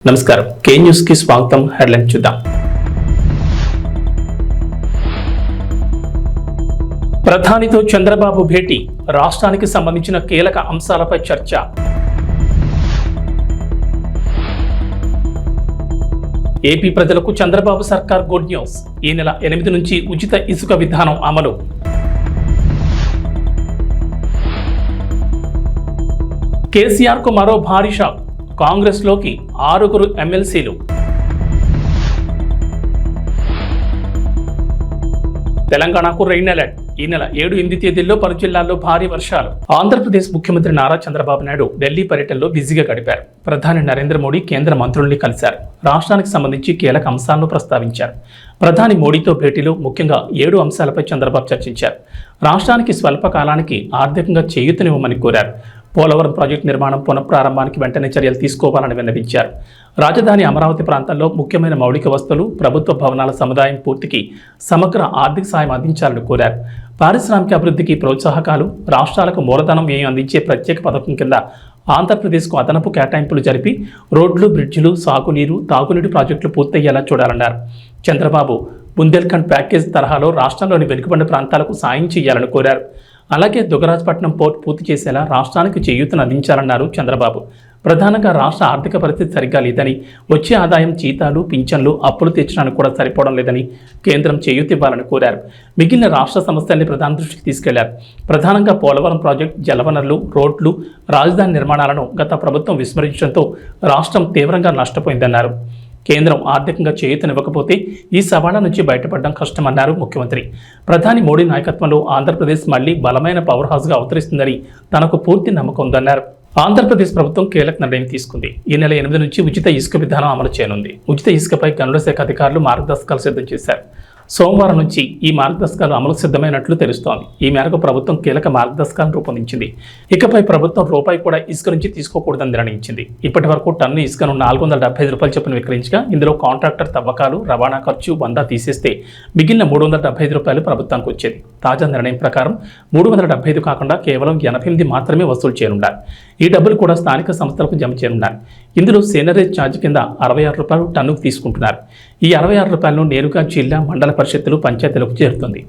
నమస్కారం కే న్యూస్ కి స్వాగతం. హెడ్లైన్ చూద్దాం. ప్రధానితో చంద్రబాబు భేటీ, రాష్ట్రానికి సంబంధించిన కీలక అంశాలపై చర్చ. ఏపీ ప్రజలకు చంద్రబాబు సర్కార్ గుడ్ న్యూస్, ఈ నెల 8 నుంచి ఉచిత ఇసుక విధానం అమలు. కేసీఆర్ కు మరో భారీ షాక్, కాంగ్రెస్ లోకి 6 ఎమ్మెల్సీలు. తెలంగాణకు రెయిన్ అలర్ట్, ఈ నెల 7, 8 తేదీల్లో పలు జిల్లాల్లో భారీ వర్షాలు. ఆంధ్రప్రదేశ్ ముఖ్యమంత్రి నారా చంద్రబాబు నాయుడు ఢిల్లీ పర్యటనలో బిజీగా గడిపారు. ప్రధాని నరేంద్ర మోడీ కేంద్ర మంత్రుల్ని కలిశారు. రాష్ట్రానికి సంబంధించి కీలక అంశాలను ప్రస్తావించారు. ప్రధాని మోడీతో భేటీలో ముఖ్యంగా 7 అంశాలపై చంద్రబాబు చర్చించారు. రాష్ట్రానికి స్వల్ప కాలానికి ఆర్థికంగా చేయూతనివ్వమని కోరారు. పోలవరం ప్రాజెక్టు నిర్మాణం పునఃప్రారంభానికి వెంటనే చర్యలు తీసుకోవాలని విన్నవించారు. రాజధాని అమరావతి ప్రాంతంలో ముఖ్యమైన మౌలిక వస్తువులు, ప్రభుత్వ భవనాల సముదాయం పూర్తికి సమగ్ర ఆర్థిక సాయం అందించాలని కోరారు. పారిశ్రామిక అభివృద్ధికి ప్రోత్సాహకాలు, రాష్ట్రాలకు మూలధనం వ్యయం అందించే ప్రత్యేక పథకం కింద ఆంధ్రప్రదేశ్కు అదనపు కేటాయింపులు జరిపి రోడ్లు, బ్రిడ్జిలు, సాగునీరు, తాగునీటి ప్రాజెక్టులు పూర్తయ్యేలా చూడాలన్నారు. చంద్రబాబు బుందేల్ఖండ్ ప్యాకేజ్ తరహాలో రాష్ట్రంలోని వెనుకబడిన ప్రాంతాలకు సాయం చేయాలని కోరారు. అలాగే దుగ్గరాజపట్నం పోర్ట్ పూర్తి చేసేలా రాష్ట్రానికి చేయూతను అందించాలన్నారు చంద్రబాబు. ప్రధానంగా రాష్ట్ర ఆర్థిక పరిస్థితి సరిగ్గా లేదని, వచ్చే ఆదాయం జీతాలు, పింఛన్లు, అప్పులు తీర్చడానికి కూడా సరిపోవడం లేదని కేంద్రం చేయూత ఇవ్వాలని కోరారు. మిగిలిన రాష్ట్ర సమస్యల్ని ప్రధాని దృష్టికి తీసుకెళ్లారు. ప్రధానంగా పోలవరం ప్రాజెక్టు, జలవనరులు, రోడ్లు, రాజధాని నిర్మాణాలను గత ప్రభుత్వం విస్మరించడంతో రాష్ట్రం తీవ్రంగా నష్టపోయిందన్నారు. కేంద్రం ఆర్థికంగా చేయూతనివ్వకపోతే ఈ సవాళ్ల నుంచి బయటపడడం కష్టమన్నారు ముఖ్యమంత్రి. ప్రధాని మోడీ నాయకత్వంలో ఆంధ్రప్రదేశ్ మళ్లీ బలమైన పవర్ హౌస్గా అవతరిస్తుందని తనకు పూర్తి నమ్మకం ఉందన్నారు. ఆంధ్రప్రదేశ్ ప్రభుత్వం కీలక నిర్ణయం తీసుకుంది. ఈ నెల 8 నుంచి ఉచిత ఇసుక విధానం అమలు చేయనుంది. ఉచిత ఇసుకపై గనుల శాఖ అధికారులు మార్గదర్శకాలు సిద్ధం చేశారు. సోమవారం నుంచి ఈ మార్గదర్శకాలు అమలు సిద్ధమైనట్లు తెలుస్తోంది. ఈ మేరకు ప్రభుత్వం కీలక మార్గదర్శకాలను రూపొందించింది. ఇకపై ప్రభుత్వం రూపాయి కూడా ఇసుక నుంచి తీసుకోకూడదని నిర్ణయించింది. ఇప్పటి వరకు టన్ను ఇసుకను 475 రూపాయలు చొప్పున విక్రయించగా ఇందులో కాంట్రాక్టర్ తవ్వకాలు, రవాణా ఖర్చు 100 తీసేస్తే మిగిలిన 375 రూపాయలు ప్రభుత్వానికి వచ్చేది. తాజా నిర్ణయం ప్రకారం 375 కాకుండా కేవలం 88 మాత్రమే వసూలు చేయనున్నారు. ఈ డబ్బులు కూడా స్థానిక సంస్థలకు జమ చేయనున్నారు. ఇందులో సేనరేజ్ ఛార్జ్ కింద 66 రూపాయలు టన్నుకు తీసుకుంటున్నారు. ఈ 66 రూపాయలను నేరుగా జిల్లా, మండల పరిషత్తులు, పంచాయతీలకు చేరుతుంది.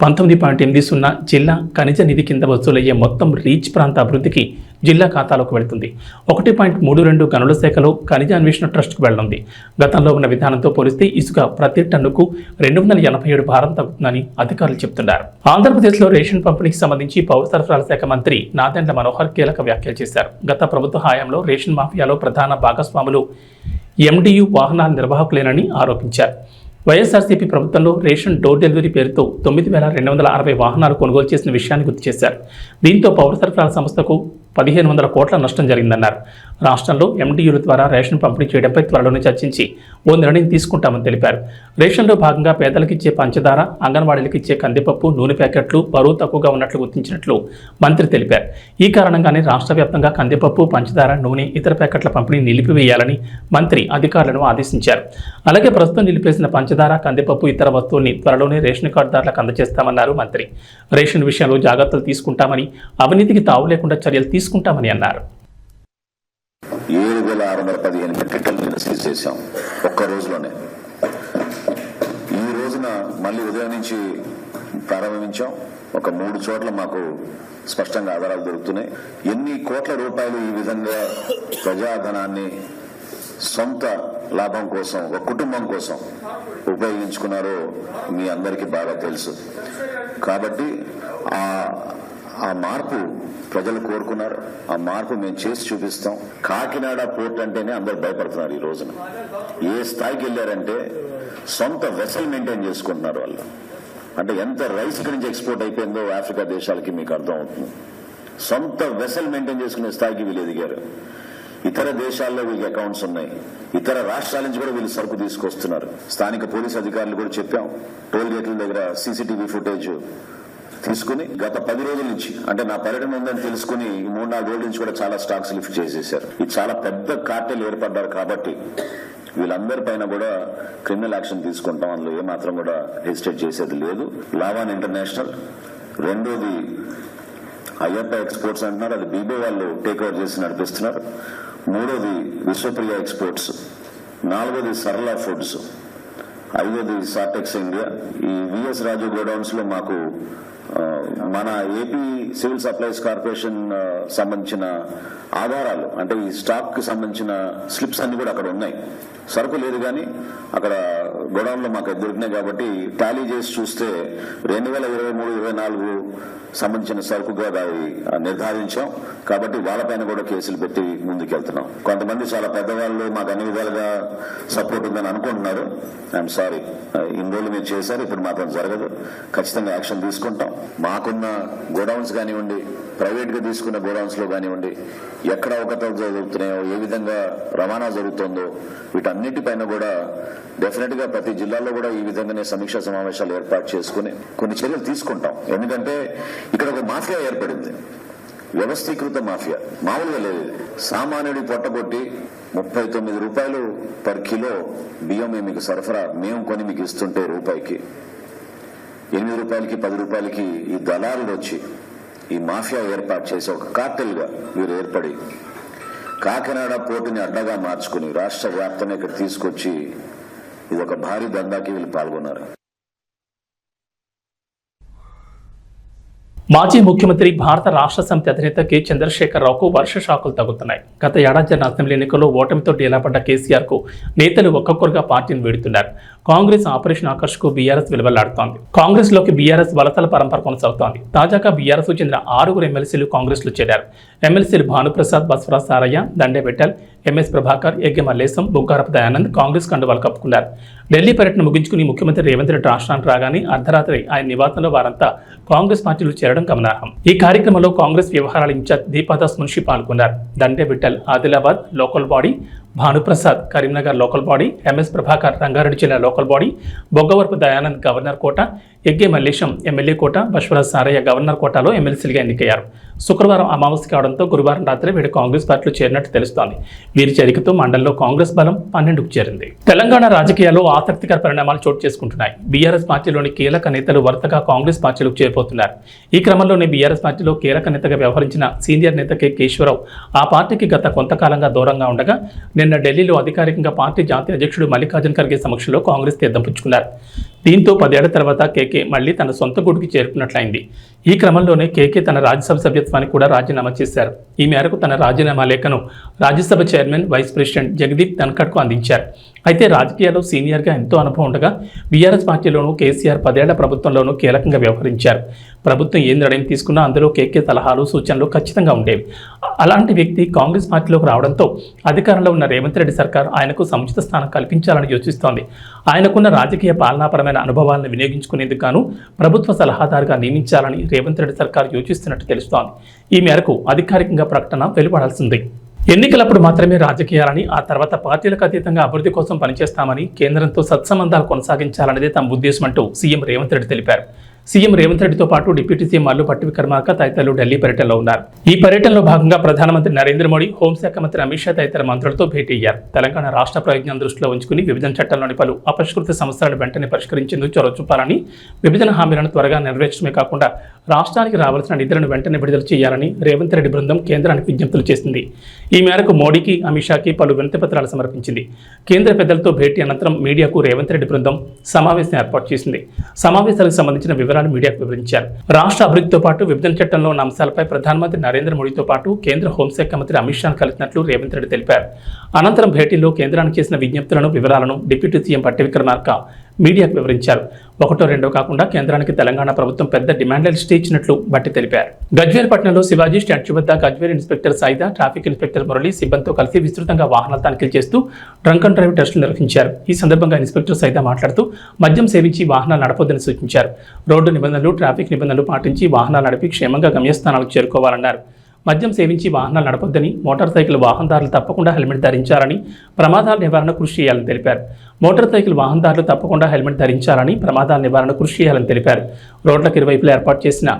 19.80 జిల్లా ఖనిజ నిధి కింద వసూలయ్యే మొత్తం రీచ్ ప్రాంత అభివృద్ధికి జిల్లా ఖాతాలోకి వెళుతుంది. 1.32 గనుల శాఖలో ఖనిజ అన్వేషణ ట్రస్ట్కు వెళ్లనుంది. గతంలో ఉన్న విధానంతో పోలిస్తే ఇసుక ప్రతి టన్నుకు 287 భారం తగ్గుతుందని అధికారులు చెబుతున్నారు. ఆంధ్రప్రదేశ్లో రేషన్ పంపిణీకి సంబంధించి పౌర సరఫరాల శాఖ మంత్రి నాదెండ్ల మనోహర్ కీలక వ్యాఖ్యలు చేశారు. గత ప్రభుత్వ హయాంలో రేషన్ మాఫియాలో ప్రధాన భాగస్వాములు ఎండియు వాహనాల నిర్వాహకులేనని ఆరోపించారు. వైఎస్ఆర్సీపీ ప్రభుత్వంలో రేషన్ డోర్ డెలివరీ పేరుతో 9,260 వాహనాలు కొనుగోలు చేసిన విషయాన్ని గుర్తు చేశారు. దీంతో పౌర సరఫరాల సంస్థకు 1,500 కోట్ల నష్టం జరిగిందన్నారు. రాష్ట్రంలో ఎండియూల ద్వారా రేషన్ పంపిణీ చేయడంపై త్వరలోనే చర్చించి ఓ నిర్ణయం తీసుకుంటామని తెలిపారు. రేషన్లో భాగంగా పేదలకు ఇచ్చే పంచదార, అంగన్వాడీలకు ఇచ్చే కందిపప్పు, నూనె ప్యాకెట్లు బరువు తక్కువగా ఉన్నట్లు గుర్తించినట్లు మంత్రి తెలిపారు. ఈ కారణంగానే రాష్ట్ర వ్యాప్తంగా కందిపప్పు, పంచదార, నూనె, ఇతర ప్యాకెట్ల పంపిణీ నిలిపివేయాలని మంత్రి అధికారులను ఆదేశించారు. అలాగే ప్రస్తుతం నిలిపేసిన పంచదార, కందిపప్పు, ఇతర వస్తువుల్ని త్వరలోనే రేషన్ కార్డుదారులకు అందజేస్తామన్నారు మంత్రి. రేషన్ విషయంలో జాగ్రత్తలు తీసుకుంటామని, అవినీతికి తావు లేకుండా చర్యలు తీసుకుంటామని అన్నారు. 7,615 మెట్రిక్ టన్నులను సీజ్ చేశాం ఒక్క రోజులోనే. ఈ రోజున మళ్ళీ ఉదయం నుంచి ప్రారంభించాం. ఒక 3 చోట్ల మాకు స్పష్టంగా ఆధారాలు దొరుకుతున్నాయి. ఎన్ని కోట్ల రూపాయలు ఈ విధంగా ప్రజాధనాన్ని సొంత లాభం కోసం, ఒక కుటుంబం కోసం ఉపయోగించుకున్నారో మీ అందరికీ బాగా తెలుసు. కాబట్టి ఆ మార్పు ప్రజలు కోరుకున్నారు. ఆ మార్పు మేము చేసి చూపిస్తాం. కాకినాడ పోర్ట్ అంటేనే అందరు భయపడుతున్నారు. ఈ రోజున ఏ స్థాయికి వెళ్ళారంటే సొంత వెసల్ మెయింటైన్ చేసుకుంటున్నారు వాళ్ళు. అంటే ఎంత రైస్ ఇక్కడి నుంచి ఎక్స్పోర్ట్ అయిపోయిందో ఆఫ్రికా దేశాలకి మీకు అర్థం అవుతుంది. సొంత వెసల్ మెయింటైన్ చేసుకునే స్థాయికి వీళ్ళు ఎదిగారు. ఇతర దేశాల్లో వీళ్ళకి అకౌంట్స్ ఉన్నాయి. ఇతర రాష్ట్రాల నుంచి కూడా వీళ్ళు సరుకు తీసుకొస్తున్నారు. స్థానిక పోలీస్ అధికారులు కూడా చెప్పాం. టోల్ గేట్ల దగ్గర సీసీటీవీ ఫుటేజ్ తీసుకుని గత 10 రోజుల నుంచి, అంటే నా పర్యటన ఉందని తెలుసుకుని 3-4 రోజుల నుంచి కూడా చాలా స్టాక్స్ లిఫ్ట్ చేసేశారు. ఇది చాలా పెద్ద కార్టెల్ ఏర్పడ్డారు. కాబట్టి వీళ్ళందరి పైన కూడా క్రిమినల్ యాక్షన్ తీసుకుంటాం. అందులో ఏమాత్రం కూడా హెసిటేట్ చేసేది లేదు. లావాన్ ఇంటర్నేషనల్, రెండోది అయ్యప్ప ఎక్స్పోర్ట్స్ అంటున్నారు. అది బీబో వాళ్ళు టేక్ ఓవర్ చేసి నడిపిస్తున్నారు. మూడోది విశ్వప్రియ ఎక్స్పోర్ట్స్, నాలుగోది సరళ ఫుడ్స్, ఐదోది సాటెక్స్ ఇండియా. ఈ విఎస్ రాజు గోడౌన్స్ లో మాకు మన ఏపీ సివిల్ సప్లైస్ కార్పొరేషన్ సంబంధించిన ఆధారాలు, అంటే ఈ స్టాక్ కి సంబంధించిన స్లిప్స్ అన్ని కూడా అక్కడ ఉన్నాయి. సరుకు లేదు కానీ అక్కడ గోడౌన్ లో మాకు దొరికినాయి కాబట్టి టాలీ చేసి చూస్తే 2023-24 సంబంధించిన సరుకుగా నిర్ధారించాం. కాబట్టి వాళ్ళపైన కూడా కేసులు పెట్టి ముందుకెళ్తున్నాం. కొంతమంది చాలా పెద్దవాళ్ళు మాకు అన్ని విధాలుగా సపోర్ట్ ఉందని అనుకుంటున్నారు. ఐఎమ్ సారీ, ఇన్ని రోజులు మీరు చేశారు, ఇప్పుడు మాత్రం జరగదు. ఖచ్చితంగా యాక్షన్ తీసుకుంటాం. మాకున్న గోడౌన్స్ కానివ్వండి, ప్రైవేట్ గా తీసుకున్న గోడౌన్స్ లో కానివ్వండి, ఎక్కడ అవకతవకలు జరుగుతున్నాయో, ఏ విధంగా రవాణా జరుగుతుందో, వీటన్నిటిపైన కూడా డెఫినెట్ గా ప్రతి జిల్లాలో కూడా ఈ విధంగానే సమీక్షా సమావేశాలు ఏర్పాటు చేసుకుని కొన్ని చర్యలు తీసుకుంటాం. ఎందుకంటే ఇక్కడ ఒక మాఫియా ఏర్పడింది, వ్యవస్థీకృత మాఫియా, మామూలుగా లేదు. సామాన్యుడి పొట్టగొట్టి 39 రూపాయలు పర్ కిలో బియ్యం మీకు సరఫరా, మేము కొని మీకు ఇస్తుంటే రూపాయికి 8 రూపాయలకి 10 రూపాయలకి ఈ దళారులు వచ్చి ఈ మాఫియా ఏర్పాటు చేసి ఒక కార్టెల్ గా వీరు ఏర్పడి కాకినాడ పోర్టుని అడ్డగా మార్చుకుని రాష్ట్ర వ్యాప్తంగా ఇక్కడ తీసుకొచ్చి ఇది ఒక భారీ దందాకి వీళ్ళు పాల్గొన్నారు. మాజీ ముఖ్యమంత్రి భారత రాష్ట్ర సమితి అధినేత కె చంద్రశేఖరరావుకు వర్ష షాకులు తగ్గుతున్నాయి. గత ఏడాది జరిగిన అసెంబ్లీ ఎన్నికల్లో ఓటమితో డీలాపడ్డ కేసీఆర్ కు నేతలు ఒక్కొక్కరుగా పార్టీని వీడుతున్నారు. కాంగ్రెస్ ఆపరేషన్ ఆకర్ష్ కు బీఆర్ఎస్ విలువలాడుతోంది. కాంగ్రెస్ లోకి బీఆర్ఎస్ వలసల పరంపర కొనసాగుతోంది. తాజాగా బీఆర్ఎస్ చెందిన 6 ఎమ్మెల్సీలు కాంగ్రెస్ లో చేరారు. ఎమ్మెల్సీలు భానుప్రసాద్, బస్వరాజ్ సారయ్య, దండే విఠల్, ఎంఎస్ ప్రభాకర్, ఎగ్గె మల్లేశం, బుగ్గారపు దయానంద్ కాంగ్రెస్ కండువాలు కప్పుకున్నారు. ఢిల్లీ పర్యటన ముగించుకుని ముఖ్యమంత్రి రేవంత్ రెడ్డి రాష్ట్రానికి రాగానే అర్ధరాత్రి ఆయన నివాసంలో వారంతా కాంగ్రెస్ పార్టీలో చేరడం గమనార్హం. ఈ కార్యక్రమంలో కాంగ్రెస్ వ్యవహారాల ఇన్ఛార్జ్ దీపాదాస్ మున్షి పాల్గొన్నారు. Dande Vithal Adilabad local body, Bhanuprasad Karimnagar local body, MS Prabhakar Rangareddy జిల్లా local body, Boggavarapu Dayanand governor కోట, ఎగ్గే మల్లేశం ఎమ్మెల్యే కోట, బస్వరాజ్ సారయ్య గవర్నర్ కోటాలో ఎమ్మెల్సీలుగా ఎన్నికయ్యారు. శుక్రవారం అమావాస్య కావడంతో గురువారం రాత్రి వీడు కాంగ్రెస్ పార్టీలో చేరినట్టు తెలుస్తోంది. వీరి చేరికతో మండలంలో కాంగ్రెస్ బలం 12కు చేరింది. తెలంగాణ రాజకీయాల్లో ఆసక్తికర పరిణామాలు చోటు చేసుకుంటున్నాయి. బీఆర్ఎస్ పార్టీలోని కీలక నేతలు వరుసగా కాంగ్రెస్ పార్టీలకు చేరిపోతున్నారు. ఈ క్రమంలోనే బీఆర్ఎస్ పార్టీలో కీలక నేతగా వ్యవహరించిన సీనియర్ నేత కె కేశవరావు ఆ పార్టీకి గత కొంతకాలంగా దూరంగా ఉండగా నిన్న ఢిల్లీలో అధికారికంగా పార్టీ జాతీయ అధ్యక్షుడు మల్లికార్జున ఖర్గే సమక్షంలో కాంగ్రెస్ తీర్థం పుచ్చుకున్నారు. దీంతో 10 ఏళ్ల తర్వాత కేకే మళ్లీ తన సొంత గూటికి చేరుకున్నట్లయింది. ఈ క్రమంలోనే కేకే తన రాజ్యసభ సభ్యత్వానికి కూడా రాజీనామా చేశారు. ఈ మేరకు తన రాజీనామా లేఖను Rajya Sabha chairman, vice president Jagdeep ధన్ఖడ్కు అందించారు. అయితే రాజకీయాల్లో సీనియర్గా ఎంతో అనుభవం ఉండగా బీఆర్ఎస్ పార్టీలోనూ కేసీఆర్ 10 ఏళ్ల ప్రభుత్వంలోనూ కీలకంగా వ్యవహరించారు. ప్రభుత్వం ఏ నిర్ణయం తీసుకున్నా అందులో కేకే సలహాలు, సూచనలు ఖచ్చితంగా ఉండేవి. అలాంటి వ్యక్తి కాంగ్రెస్ పార్టీలోకి రావడంతో అధికారంలో ఉన్న రేవంత్ రెడ్డి సర్కార్ ఆయనకు సముచిత స్థానం కల్పించాలని యోచిస్తోంది. ఆయనకున్న రాజకీయ పాలనాపరమైన అనుభవాలను వినియోగించుకునేందుకు గాను ప్రభుత్వ సలహాదారుగా నియమించాలని రేవంత్ రెడ్డి సర్కార్ యోచిస్తున్నట్టు తెలుస్తోంది. ఈ మేరకు అధికారికంగా ప్రకటన వెలువడాల్సింది. ఎన్నికలప్పుడు మాత్రమే రాజకీయాలని, ఆ తర్వాత పార్టీలకు అతీతంగా అభివృద్ధి కోసం పనిచేస్తామని, కేంద్రంతో సత్సంబంధాలు కొనసాగించాలనేదే తమ ఉద్దేశం అంటూ సీఎం రేవంత్ రెడ్డి తెలిపారు. సీఎం రేవంత్ రెడ్డితో పాటు డిప్యూటీ సీఎం మల్లు భట్టి విక్రమార్క తదితరులు ఢిల్లీ పర్యటనలో ఉన్నారు. ఈ పర్యటనలో భాగంగా ప్రధానమంత్రి నరేంద్ర మోడీ, హోంశాఖ మంత్రి అమిత్ షా తదితర మంత్రులతో భేటీ అయ్యారు. తెలంగాణ రాష్ట్ర ప్రయోజనం దృష్టిలో ఉంచుకుని విభజన చట్టంలోని పలు అపరిష్కృత సమస్యలను వెంటనే పరిష్కరించేందుకు చొరవ చూపాలని, విభజన హామీలను త్వరగా నెరవేర్చడమే కాకుండా రాష్ట్రానికి రావాల్సిన నిధులను వెంటనే విడుదల చేయాలని రేవంత్ రెడ్డి బృందం కేంద్రానికి విజ్ఞప్తులు చేసింది. ఈ మేరకు మోడీకి, అమిత్ షాకి పలు వినతి పత్రాలు సమర్పించింది. కేంద్ర పెద్దలతో భేటీ అనంతరం మీడియాకు రేవంత్ రెడ్డి బృందం సమావేశం ఏర్పాటు చేసింది. సమావేశాలకు సంబంధించిన వివరాలు మీడియాకు వివరించారు. రాష్ట్ర అభివృద్ధితో పాటు విభజన చట్టంలో ఉన్న అంశాలపై ప్రధానమంత్రి నరేంద్ర మోడీతో పాటు కేంద్ర హోంశాఖ మంత్రి అమిత్ షాను కలిసినట్లు రేవంత్ రెడ్డి తెలిపారు. అనంతరం భేటీలో కేంద్రానికి చేసిన విజ్ఞప్తులను, వివరాలను డిప్యూటీ సీఎం భట్టి విక్రమార్క మీడియాకు వివరించారు. 1, 2 కాకుండా కేంద్రానికి తెలంగాణ ప్రభుత్వం పెద్ద డిమాండ్ లిస్ట్ ఇచ్చినట్లు భట్టి తెలిపారు. గజ్వేల్ పట్టణంలో శివాజీ స్టాచ్యూ వద్ద Gajwel inspector Saida, traffic inspector Murali సిబ్బందితో కలిసి విస్తృతంగా వాహనాల తనిఖీలు చేస్తూ డ్రంక్ అండ్ డ్రైవ్ టెస్టులు నిర్వహించారు. ఈ సందర్భంగా ఇన్స్పెక్టర్ సాయిదా మాట్లాడుతూ మద్యం సేవించి వాహనాలు నడపొద్దని సూచించారు. రోడ్డు నిబంధనలు, ట్రాఫిక్ నిబంధనలు పాటించి వాహనాలు నడిపి క్షేమంగా గమ్యస్థానాలకు చేరుకోవాలన్నారు. మద్యం సేవించి వాహనాలు నడపొద్దని, మోటార్ సైకిల్ వాహనదారులు తప్పకుండా హెల్మెట్ ధరించాలని, ప్రమాదాల నివారణ కృషి చేయాలని తెలిపారు. మోటార్ సైకిల్ వాహనదారులు తప్పకుండా హెల్మెట్ ధరించాలని, ప్రమాదాల నివారణ కృషి చేయాలని తెలిపారు. రోడ్లకు ఇరువైపులా ఏర్పాటు చేసిన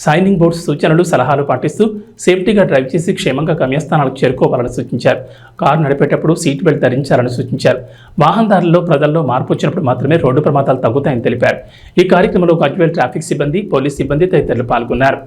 సైనింగ్ బోర్డ్స్ సూచనలు, సలహాలు పాటిస్తూ సేఫ్టీగా డ్రైవ్ చేసి క్షేమంగా గమ్యస్థానాలకు చేరుకోవాలని సూచించారు. కారు నడిపేటప్పుడు సీట్ బెల్ట్ ధరించాలని సూచించారు. వాహనదారుల్లో, ప్రజల్లో మార్పు వచ్చినప్పుడు మాత్రమే రోడ్డు ప్రమాదాలు తగ్గుతాయని తెలిపారు. ఈ కార్యక్రమంలో గజ్వేల్ ట్రాఫిక్ సిబ్బంది, పోలీస్ సిబ్బంది తదితరులు పాల్గొన్నారు.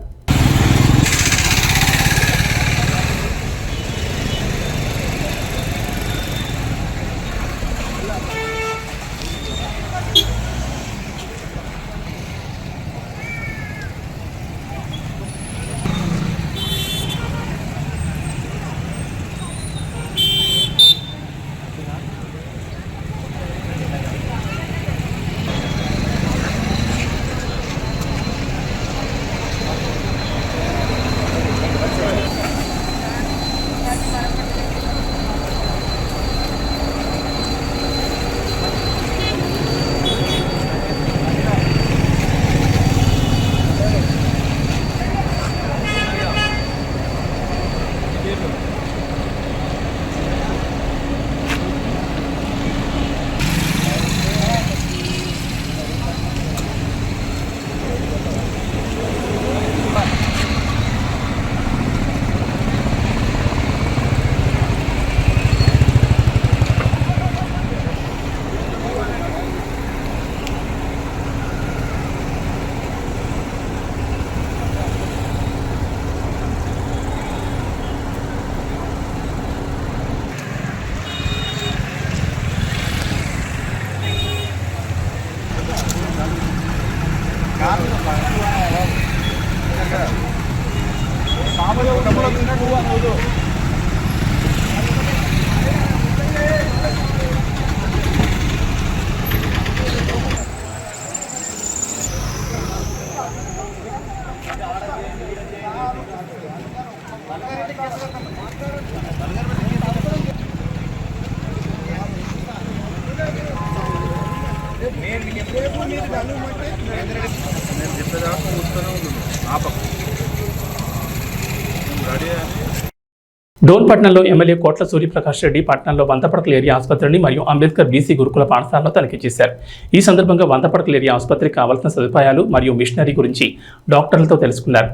డోన్పట్నంలో ఎమ్మెల్యే కోట్ల సూర్యప్రకాష్ రెడ్డి పట్టణంలో వంతపడకల ఏరియా ఆసుపత్రిని మరియు అంబేద్కర్ బీసీ గురుకుల పాఠశాలలో తనిఖీ చేశారు. ఈ సందర్భంగా వంతపడకల ఏరియా ఆసుపత్రికి కావాల్సిన సదుపాయాలు మరియు మిషనరీ గురించి డాక్టర్లతో తెలుసుకున్నారు.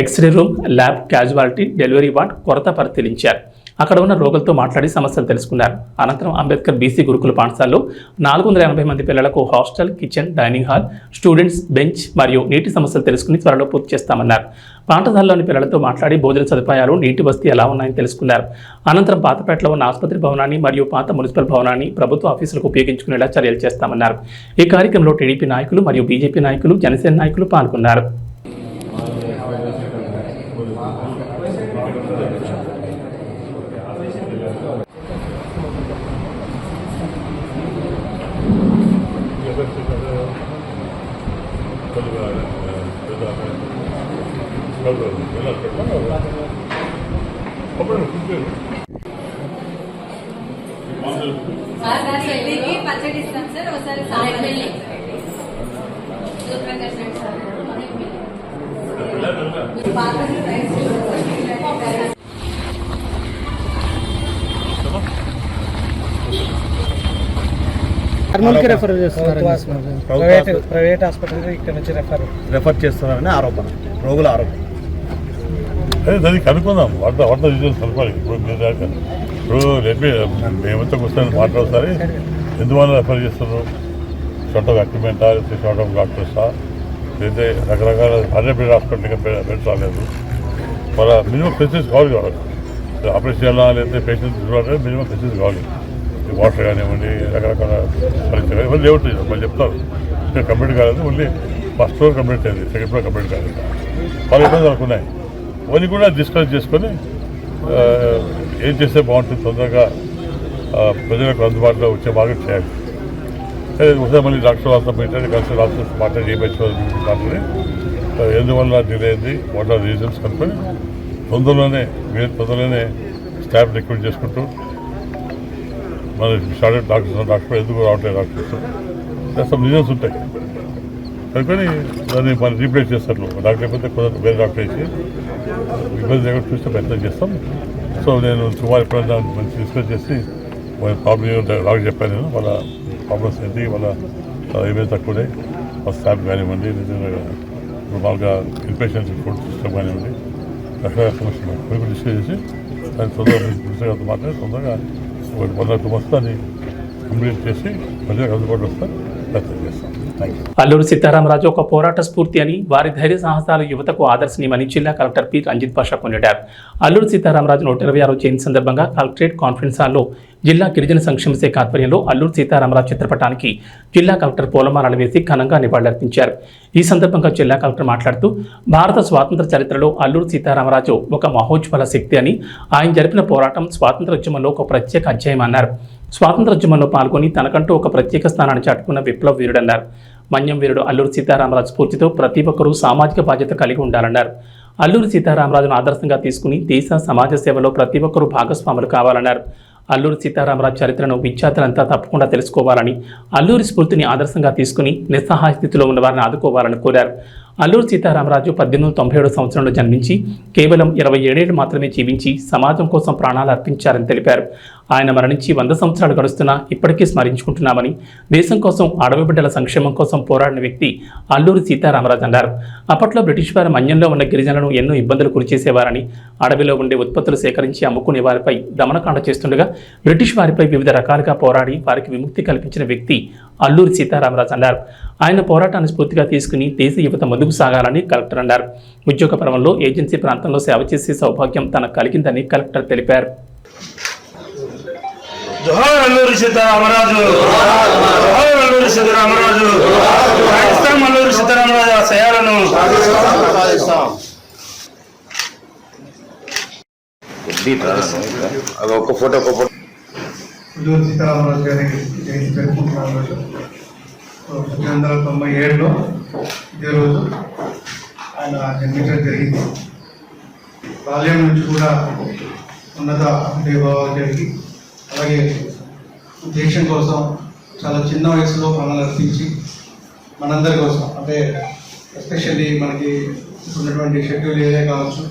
X-ray room, lab, casualty, delivery ward కొరత పరిశీలించారు. అక్కడ ఉన్న రోగులతో మాట్లాడి సమస్యలు తెలుసుకున్నారు. అనంతరం అంబేద్కర్ బీసీ గురుకుల పాఠశాలలో 480 మంది పిల్లలకు hostel, kitchen, dining hall, students bench మరియు నీటి సమస్యలు తెలుసుకుని త్వరలో పూర్తి చేస్తామన్నారు. పాఠశాలలోని పిల్లలతో మాట్లాడి భోజన సదుపాయాలు, నీటి వసతి ఎలా ఉన్నాయని తెలుసుకున్నారు. అనంతరం పాతపేటలో ఉన్న ఆసుపత్రి భవనాన్ని మరియు పాత మున్సిపల్ భవనాన్ని ప్రభుత్వ ఆఫీసులకు ఉపయోగించుకునేలా చర్యలు చేస్తామన్నారు. ఈ కార్యక్రమంలో టీడీపీ నాయకులు మరియు బీజేపీ నాయకులు, జనసేన నాయకులు పాల్గొన్నారు. పచ్చడి ఇస్తాం సార్. ఒకసారి కర్నూలుకి రెఫర్ చేస్తున్నారు. ప్రైవేట్ హాస్పిటల్ ఇక్కడ నుంచి రెఫర్ చేస్తున్నారని ఆరోపణ, రోగుల ఆరోపణ. దాన్ని కనుక్కుందాం. వంట డీటెయిల్స్ కనుక్కోవాలి. ఇప్పుడు మేమంతా కూర్చొని మాట్లాడతారు. ఎందువల్ల రెఫర్ చేస్తున్నారు? షార్ట్ ఆఫ్ ఎక్విప్మెంటా, లేకపోతే షార్ట్ ఆఫ్ డాక్టర్సా, లేకపోతే రకరకాల అదే బెడ్ హాస్పిటల్గా బెడ్స్ రాలేదు. వాళ్ళ మినిమం ఫెసిలిటీస్ కావాలి. ఆపరేషన్ చేయాలా, లేకపోతే పేషెంట్స్ చూడాలంటే మినిమం ఫెసిలిటీస్ కావాలి. వాటర్ కానివ్వండి, రకరకాల పరీక్షలు ఇవన్నీ లేవుతాయి. వాళ్ళు చెప్తారు ఇంకా కంప్లీట్ కాలేదు, ఓన్లీ ఫస్ట్ ఫ్లోర్ కంప్లీట్ అయింది, సెకండ్ ఫ్లోర్ కంప్లీట్ కాలేదు. వాళ్ళ ఇబ్బందులు అనుకున్నాయి. అవన్నీ కూడా డిస్కస్ చేసుకొని ఏం చేస్తే బాగుంటుంది, తొందరగా ప్రజలకు అందుబాటులో వచ్చే మార్గం చేయాలి. ఒకసారి మళ్ళీ డాక్టర్ వాళ్ళతో మాట్లాడి, కన్సల్ట్ ఆఫీసర్స్ మాట్లాడి, మాట్లాడి ఎందువల్ల డిలే అయింది, వాట్ ఆర్ రీజన్స్ కనుక్కొని తొందరలోనే స్టాఫ్ రిక్రూట్ చేసుకుంటూ మన స్టార్టెడ్ డాక్టర్ ఎందుకు రావట్లేదు, డాక్టర్స్ సమ్ రీజన్స్ ఉంటాయి కనుకొని దాన్ని మనం రీప్లేస్ చేస్తారు. డాక్టర్ అయిపోతే కొంత వేరే డాక్టర్ వేసి ఇబ్బంది లేకుండా చూస్తే ప్రయత్నం చేస్తాం. సో నేను సుమారు ఎప్పుడైనా మంచి డిస్కస్ చేసి వాళ్ళ ప్రాబ్లం డాక్టర్ చెప్పాను. నేను వాళ్ళ ప్రాబ్లమ్స్ ఏంటి, వాళ్ళ ఏమేమి తక్కువనే వాళ్ళ స్టాఫ్ కానివ్వండి, మామూలుగా ఇన్పేషెంట్స్ ఫుడ్ సిస్టమ్ కానివ్వండి, రకరకాల సమస్యలు కొన్ని డిస్కస్ చేసి దాన్ని తొందరగా మాట్లాడి తొందరగా 1 or 2 months దాన్ని కంప్లీట్ చేసి ప్రజలకు అందుబాటులో వస్తే ప్రయత్నం చేస్తాం. అల్లూరు సీతారామరాజు ఒక పోరాట స్ఫూర్తి అని, వారి ధైర్య సాహసాలు యువతకు ఆదర్శనీయమని జిల్లా కలెక్టర్ పి రంజిత్ పాషా కొనియాడారు. అల్లూరు సీతారామరాజు 126వ జయంతి సందర్భంగా కలెక్టరేట్ కాన్ఫరెన్స్ హాల్లో జిల్లా గిరిజన సంక్షేమ శాఖ ఆధ్వర్యంలో అల్లూరు సీతారామరాజు చిత్రపటానికి జిల్లా కలెక్టర్ పూలమాలలు వేసి ఘనంగా నివాళులర్పించారు. ఈ సందర్భంగా జిల్లా కలెక్టర్ మాట్లాడుతూ, భారత స్వాతంత్ర చరిత్రలో అల్లూరు సీతారామరాజు ఒక మహోజ్వల శక్తి అని, ఆయన జరిపిన పోరాటం స్వాతంత్రోద్యమంలో ఒక ప్రత్యేక అధ్యాయం అన్నారు. స్వాతంత్రోద్యమంలో పాల్గొని తనకంటూ ఒక ప్రత్యేక స్థానాన్ని చాటుకున్న విప్లవ వీరుడన్నారు. మన్యం వీరుడు అల్లూరు సీతారామరాజు స్ఫూర్తితో ప్రతి ఒక్కరూ సామాజిక బాధ్యత కలిగి ఉండాలన్నారు. అల్లూరు సీతారామరాజును ఆదర్శంగా తీసుకుని దేశ సమాజ సేవలో ప్రతి ఒక్కరూ భాగస్వాములు కావాలన్నారు. అల్లూరి సీతారామరాజు చరిత్రను విద్యార్థులంతా తప్పకుండా తెలుసుకోవాలని, అల్లూరి స్ఫూర్తిని ఆదర్శంగా తీసుకుని నిస్సహాయ స్థితిలో ఉన్న వారిని ఆదుకోవాలని కోరారు. అల్లూరి సీతారామరాజు 1897 సంవత్సరంలో జన్మించి కేవలం 27 ఏళ్లు మాత్రమే జీవించి సమాజం కోసం ప్రాణాలు అర్పించారని తెలిపారు. ఆయన మరణించి 100 సంవత్సరాలు గడుస్తున్నా ఇప్పటికీ స్మరించుకుంటున్నామని, దేశం కోసం, అడవి బిడ్డల సంక్షేమం కోసం పోరాడిన వ్యక్తి అల్లూరి సీతారామరాజు అన్నారు. అప్పట్లో బ్రిటిష్ వారు మన్యంలో ఉన్న గిరిజనులను ఎన్నో ఇబ్బందులు గురిచేసేవారని, అడవిలో ఉండే ఉత్పత్తులు సేకరించి అమ్ముకునే వారిపై దమనకాండ చేస్తుండగా బ్రిటిష్ వారిపై వివిధ రకాలుగా పోరాడి వారికి విముక్తి కల్పించిన వ్యక్తి అల్లూరి సీతారామరాజు అన్నారు. ఆయన పోరాటాన్ని స్ఫూర్తిగా తీసుకుని దేశ యువత ముందుకు సాగాలని కలెక్టర్ అన్నారు. ఉద్యోగ పర్వంలో ఏజెన్సీ ప్రాంతంలో సేవ చేసే సౌభాగ్యం తనకు కలిగిందని కలెక్టర్ తెలిపారు. జోహార్ అల్లూరి సీతారామరాజు, జోహార్ అల్లూరి సీతారామరాజు, పాకిస్తాన్ అల్లూరి సీతారామరాజు ఆశయాలను అల్లూరి సీతారామరాజు గారి జయంతి జరుపుకుంటున్నాం. 1997లో ఇదే రోజు ఆయన జన్మించడం జరిగింది. బాల్యం నుంచి కూడా ఉన్నత అనుభవాలు జరిగి, అలాగే దేశం కోసం చాలా చిన్న వయసులో మనల్ని అర్పించి మనందరి కోసం, అంటే ఎస్పెషల్లీ మనకి ఉన్నటువంటి షెడ్యూల్ ఏరియా కావచ్చు,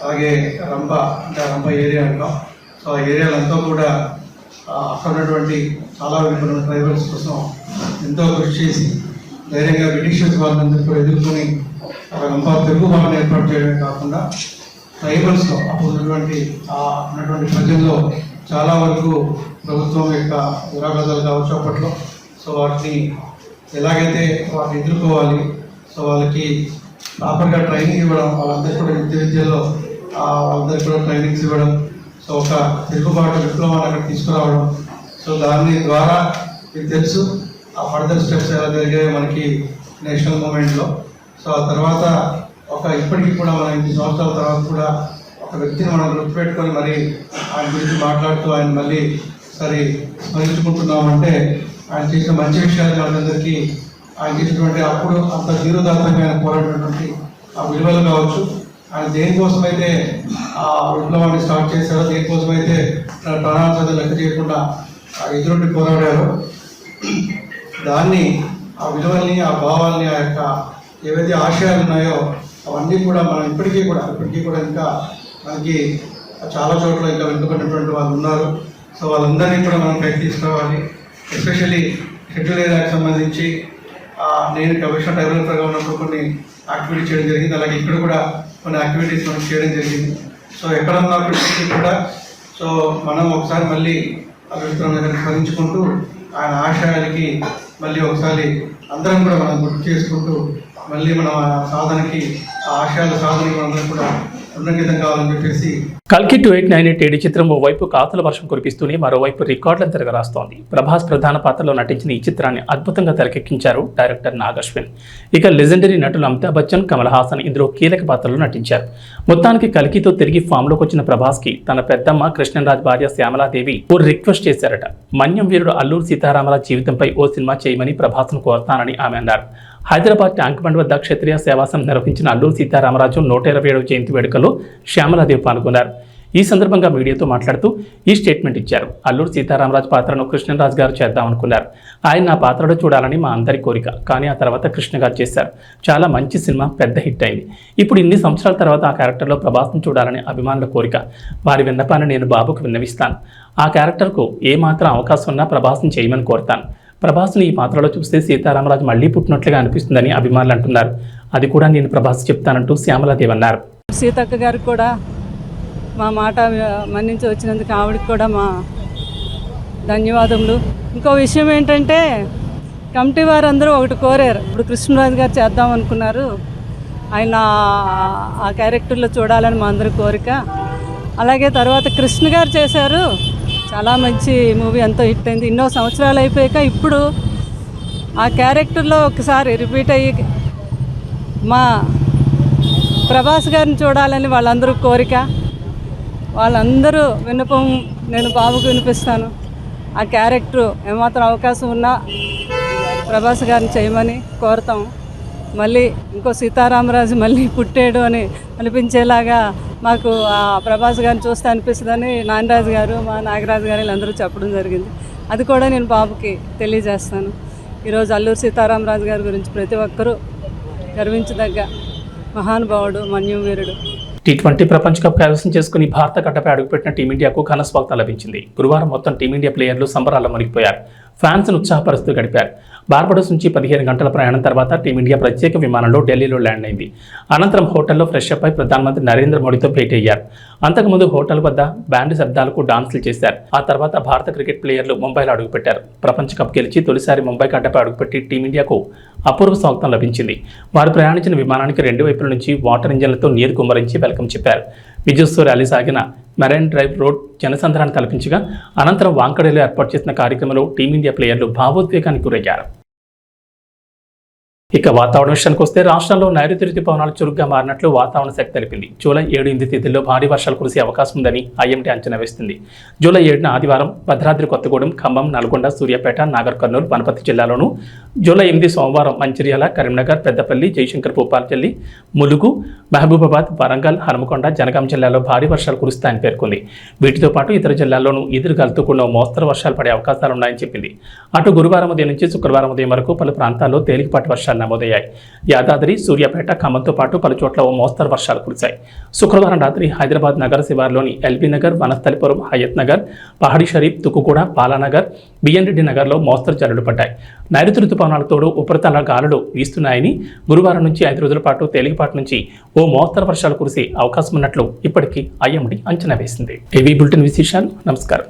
అలాగే రంప అంటే రంప ఏరియా అంటాం. సో ఆ ఏరియాలంతా కూడా అక్కడ ఉన్నటువంటి చాలా వెనుకబడిన ట్రైబల్స్ కోసం ఎంతో కృషి చేసి ధైర్యంగా బ్రిటిషర్స్ వాళ్ళందరూ కూడా ఎదుర్కొని రంప తెలుగు వాళ్ళని ఏర్పాటు చేయడమే కాకుండా ట్రైబల్స్లో అప్పుడు ఉన్నటువంటి ప్రజల్లో చాలా వరకు ప్రభుత్వం యొక్క విరాగాలు కావచ్చు అప్పట్లో. సో వాటిని ఎలాగైతే వాటిని ఎదుర్కోవాలి, సో వాళ్ళకి ప్రాపర్గా ట్రైనింగ్ ఇవ్వడం, వాళ్ళందరికీ కూడా విద్యలో వాళ్ళందరికీ కూడా ట్రైనింగ్స్ ఇవ్వడం, సో ఒక తిరుగుబాటు విప్లవాన్ని అక్కడ తీసుకురావడం. సో దాని ద్వారా మీకు తెలుసు ఆ ఫర్దర్ స్టెప్స్ ఎలా జరిగాయో మనకి నేషనల్ మూమెంట్లో. సో ఆ తర్వాత ఇప్పటికీ కూడా మనం 8 సంవత్సరాల తర్వాత కూడా ఒక వ్యక్తిని మనం గుర్తుపెట్టుకొని మరి ఆయన గురించి మాట్లాడుతూ ఆయన మళ్ళీ స్మరించుకుంటున్నామంటే ఆయన చేసిన మంచి విషయాలు మనందరికీ ఆయన చేసినటువంటి అప్పుడు అంత ధీరోదాత్తంగా ఆయన పోరాడినటువంటి ఆ విలువలు కావచ్చు, ఆయన దేనికోసమైతే ఆ విప్లవాన్ని స్టార్ట్ చేశారో, దేనికోసమైతే ప్రాణాల చదువు లెక్క చేయకుండా ఎదురుండి పోరాడారో దాన్ని, ఆ విలువల్ని, ఆ భావాల్ని, ఆ యొక్క ఏవైతే ఆశయాలు ఉన్నాయో అవన్నీ కూడా మనం ఇప్పటికీ కూడా ఇంకా మనకి చాలా చోట్ల ఇంకా వెనుకబడినటువంటి వాళ్ళు ఉన్నారు. సో వాళ్ళందరినీ కూడా మనం పైకి తీసుకురావాలి. ఎస్పెషల్లీ షెడ్యూల్ ఏరియాకి సంబంధించి నేను కమిషనర్ డెవలపర్గా ఉన్నప్పుడు కొన్ని యాక్టివిటీస్ చేయడం జరిగింది. అలాగే ఇక్కడ కూడా కొన్ని యాక్టివిటీస్ మనం చేయడం జరిగింది. సో ఎక్కడ ఉన్నప్పటికీ కూడా సో మనం ఒకసారి మళ్ళీ అభివృద్ధి దగ్గర స్మరించుకుంటూ ఆయన ఆశయాలకి మళ్ళీ ఒకసారి అందరం కూడా మనం గుర్తు చేసుకుంటూ మళ్ళీ మన సాధనకి ఆ ఆశయాల సాధనకి మనందరం కూడా ఉన్నంకితం కావాలని చెప్పేసి కల్కి 2898 చిత్రం ఓవైపు కాతుల వర్షం కురిపిస్తూనే మరోవైపు రికార్డులను తిరగరాస్తోంది. ప్రభాస్ ప్రధాన పాత్రలో నటించిన ఈ చిత్రాన్ని అద్భుతంగా తెరకెక్కించారు డైరెక్టర్ నాగశ్విన్. ఇక లెజెండరీ నటులు అమితాబ్ బచ్చన్, కమల్ హాసన్ ఇందులో కీలక పాత్రలో నటించారు. మొత్తానికి కల్కితో తిరిగి ఫామ్లోకి వచ్చిన ప్రభాస్కి తన పెద్దమ్మ కృష్ణరాజ్ భార్య శ్యామలాదేవి ఓ రిక్వెస్ట్ చేశారట. మన్యం వీరుడు అల్లూరి సీతారామరాజు జీవితంపై ఓ సినిమా చేయమని ప్రభాస్ను కోరతానని ఆమె అన్నారు. హైదరాబాద్ ట్యాంక్ బండ్ వద్ద క్షత్రియ సేవాసం నిర్వహించిన అల్లూరి సీతారామరాజు 127వ జయంతి వేడుకలో శ్యామలాదేవి పాల్గొన్నారు. ఈ సందర్భంగా మీడియాతో మాట్లాడుతూ ఈ స్టేట్మెంట్ ఇచ్చారు. అల్లూరి సీతారామరాజు పాత్రను కృష్ణరాజు గారు చేద్దామనుకున్నారు. ఆయన నా పాత్రలో చూడాలని మా అందరి కోరిక. కానీ ఆ తర్వాత కృష్ణ గారు చేశారు. చాలా మంచి సినిమా, పెద్ద హిట్ అయింది. ఇప్పుడు ఇన్ని సంవత్సరాల తర్వాత ఆ క్యారెక్టర్లో ప్రభాస్ను చూడాలని అభిమానుల కోరిక. వారి విన్నపాన్ని నేను బాబుకు విన్నవిస్తాను. ఆ క్యారెక్టర్కు ఏమాత్రం అవకాశం ఉన్నా ప్రభాస్ని చేయమని కోరుతాను. ప్రభాస్ని ఈ పాత్రలో చూస్తే సీతారామరాజు మళ్లీ పుట్టినట్లుగా అనిపిస్తుందని అభిమానులు అంటున్నారు. అది కూడా నేను ప్రభాస్ చెప్తానంటూ శ్యామలాదేవి అన్నారు. సీతక్క గారికి కూడా మా మాట మన్నించి వచ్చినందుకు ఆవిడకి కూడా మా ధన్యవాదములు. ఇంకో విషయం ఏంటంటే కమిటీ వారందరూ ఒకటి కోరారు. ఇప్పుడు కృష్ణరాజు గారు చేద్దాం అనుకున్నారు. ఆయన ఆ క్యారెక్టర్లో చూడాలని మా అందరి కోరిక. అలాగే తర్వాత కృష్ణ గారు చేశారు. చాలా మంచి మూవీ, ఎంతో హిట్ అయింది. ఎన్నో సంవత్సరాలు అయిపోయాక ఇప్పుడు ఆ క్యారెక్టర్లో ఒకసారి రిపీట్ అయ్యి మా ప్రభాస్ గారిని చూడాలని వాళ్ళందరూ కోరిక. వాళ్ళందరూ విన్నపం నేను బాబుకు వినిపిస్తాను. ఆ క్యారెక్టర్ ఏమాత్రం అవకాశం ఉన్నా ప్రభాస్ గారిని చేయమని కోరుతాం. మళ్ళీ ఇంకో సీతారామరాజు మళ్ళీ పుట్టాడు అని అనిపించేలాగా మాకు ఆ ప్రభాస్ గారిని చూస్తే అనిపిస్తుందని నాగరాజు గారు, మా నాగరాజు గారు వీళ్ళందరూ చెప్పడం జరిగింది. అది కూడా నేను బాబుకి తెలియజేస్తాను. ఈరోజు అల్లూరి సీతారామరాజు గారి గురించి ప్రతి ఒక్కరూ గర్వించదగ్గ మహానుభావుడు, మన్యం వీరుడు. T20 ప్రపంచ కప్ కైవసం చేసుకుని భారత గడ్డపై అడుగుపెట్టిన టీమిండియాకు ఘన స్వాగతం లభించింది. గురువారం మొత్తం టీమిండియా ప్లేయర్లు సంబరాల్లో మునిగిపోయారు. ఫ్యాన్స్ను ఉత్సాహపరుస్తూ గడిపారు. బార్బడోస్ నుంచి 15 గంటల ప్రయాణం తర్వాత టీమిండియా ప్రత్యేక విమానంలో ఢిల్లీలో ల్యాండ్ అయింది. అనంతరం హోటల్లో ఫ్రెష్ అప్ అయి ప్రధానమంత్రి నరేంద్ర మోడీతో భేటీ అయ్యారు. అంతకుముందు హోటల్ వద్ద బ్యాండ్ శబ్దాలకు డాన్సులు చేశారు. ఆ తర్వాత భారత క్రికెట్ ప్లేయర్లు ముంబైలో అడుగుపెట్టారు. ప్రపంచ కప్ గెలిచి తొలిసారి ముంబై గడ్డపై అడుగుపెట్టి టీమిండియాకు అపూర్వ స్వాగతం లభించింది. వారు ప్రయాణించిన విమానానికి 2 వైపుల నుంచి వాటర్ ఇంజన్లతో నీరు కుమ్మరించి వెల్కమ్ చెప్పారు. విజయోత్సవ ర్యాలీ సాగిన మెరైన్ డ్రైవ్ రోడ్ జనసంద్రాన్ని కల్పించగా అనంతరం వాంకడేలో ఏర్పాటు చేసిన కార్యక్రమంలో టీమిండియా ప్లేయర్లు భావోద్వేగానికి గురయ్యారు. ఇక వాతావరణ విషయానికి వస్తే రాష్ట్రంలో నైరుతి రుతుపవనాలు చురుగ్గా మారినట్లు వాతావరణ శాఖ తెలిపింది. జూలై 7-8 తేదీల్లో భారీ వర్షాలు కురిసే అవకాశం ఉందని ఐఎండీ అంచనా వేస్తుంది. జూలై 7న ఆదివారం భద్రాద్రి కొత్తగూడెం, ఖమ్మం, నల్గొండ, సూర్యాపేట, నాగర్ కర్నూలు, వనపర్తి జిల్లాలోను, జూలై 8 సోమవారం మంచిర్యాల, కరీంనగర్, పెద్దపల్లి, జయశంకర్ భూపాలపల్లి, ములుగు, మహబూబాబాద్, వరంగల్, హనుమకొండ, జనగాం జిల్లాలో భారీ వర్షాలు కురుస్తాయని పేర్కొంది. వీటితో పాటు ఇతర జిల్లాల్లోనూ ఈదురుగాలులతో కూడిన మోస్తరు వర్షాలు పడే అవకాశాలున్నాయని చెప్పింది. అటు గురువారం ఉదయం నుంచి శుక్రవారం ఉదయం వరకు పలు ప్రాంతాల్లో తేలికపాటి వర్షాలు నమోదయ్యాయి. యాదాద్రి, సూర్యాపేట, ఖమ్మంతో పాటు పలు చోట్ల ఓ మోస్తరు వర్షాలు కురిశాయి. శుక్రవారం రాత్రి హైదరాబాద్ నగర శివారులోని ఎల్బీ నగర్, వనస్థలిపురం, హయత్ నగర్, పహాడీ షరీఫ్, తుక్కుగూడ, పాలానగర్, బిఎన్ రెడ్డి నగర్లో మోస్తరు జల్లులు పడ్డాయి. నైరుతి రుతుపవనాల తోడు ఉపరితల గాలులు వీస్తున్నాయని, గురువారం నుంచి 5 రోజుల పాటు తేలికపాటి నుంచి ఓ మోస్తరు వర్షాలు కురిసే అవకాశం ఉన్నట్లు ఇప్పటికీ ఐఎండీ అంచనా వేసింది. ఏవీ బులెటిన్ విశేషాలు. నమస్కారం.